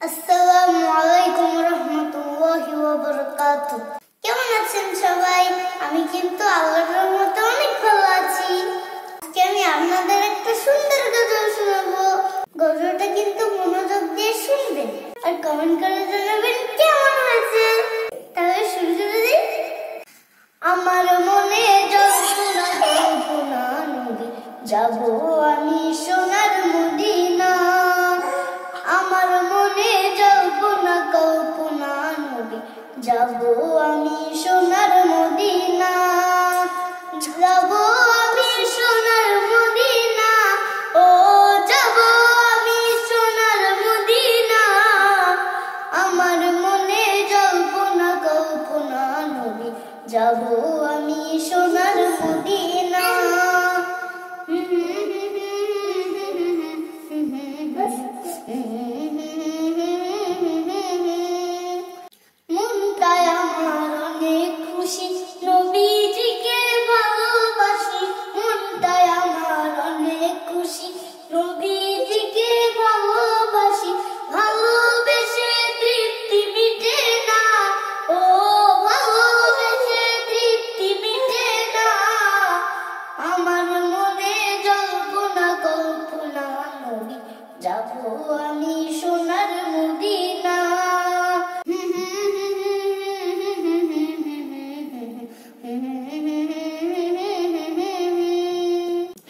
আসসালামু আলাইকুম রাহমাতুল্লাহি ওয়া বারাকাতুহু। কেমন আছেন সবাই? আমি কিন্তু আল্লাহর রহমতে অনেক ভালো আছি। আজকে আমি আপনাদের একটা সুন্দর গজল শোনাবো। গজলটা কিন্তু মনোযোগ দিয়ে শুনবেন আর কমেন্ট করে জানাবেন কেমন হয়েছে। তাহলে শুরু করে দিই। আমার মনে জল্পনা কল্পনা নদী, যাবো আমি সোনার মদিনা। আমার মনে জল্পনা কল্পনা নদী, যাবো আমি সোনার মদিনা। যাবো আমি সোনার মদিনা, ও যাবো আমি সোনার মদিনা। আমার মনে জল্পনা কল্পনা নদী, যাবো আমি সোনার মদিনা। মনটায় আমার অনেক খুশি, নবীজিকে ভালোবাসি। মনটায় আমার অনেক খুশি, নবীজিকে ভালোবাসি। ভালোবেসে তৃপ্তি মিটে না, ও ভালোবেসে তৃপ্তি মিটে না। আমার মনে জল্পনা কল্পনা নদী, যাবো আমি সোনার মদিনা।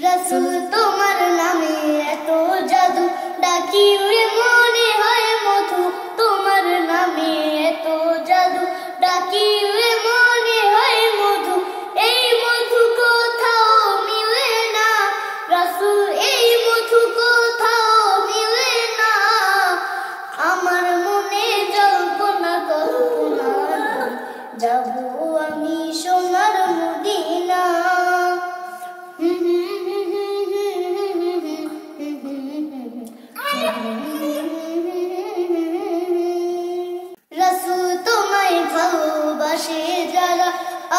রাসূল তোমার নামে এত জাদু, ডাকি উড়ে মনে হয় মধু। তোমার নামে এত জাদু, ডাকি উড়ে মনে হয় মধু। এই মধু কোথাও মিলে না, রাসূল এই মধু কোথাও মিলে না। আমার মনে জল্পনা কল্পনা, যাবো আমি সোনার মদিনা। রাসূল তোমায় ভালোবাসে যারা,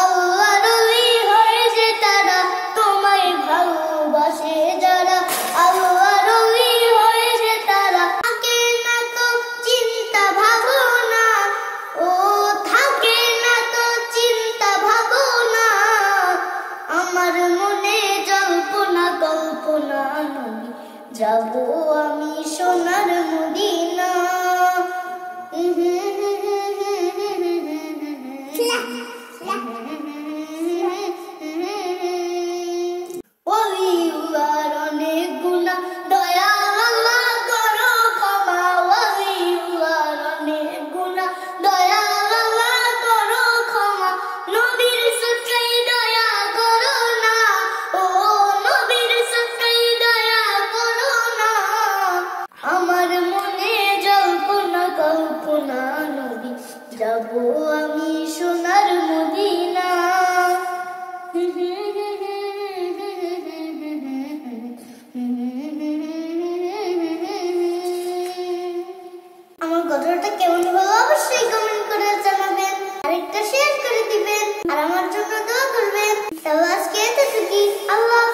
আল্লাহর ওলি হয় যে তারা। তোমায় ভালোবাসে যারা, আল্লাহর ওলি হয় যে তারা। থাকে না তো চিন্তা ভাবনা, ও থাকে না তো চিন্তা ভাবনা। আমার মনে জল্পনা কল্পনা নদী, যাবো আমি সোনার মদিনা। ওলিউল্লাহর অনেক গুনাহ, দয়াল আল্লাহ করো ক্ষমা। ওলিউল্লাহর অনেক গুনাহ, দয়াল আল্লাহ করো ক্ষমা। নবীর সূত্রেই দয়া করো না, ও নবীর সূত্রেই দয়া করো না। আমার মনে জল্পনা কল্পনা নদী, যাবো আমি সোনার মদিনা। আমার গজলটা কেমন হলো অবশ্যই কমেন্ট করে জানাবেন, আরেকটা শেয়ার করে দিবেন আর আমার জন্য দোয়া করবেন। তাহলে আজকে এতটুকুই। আল্লাহ।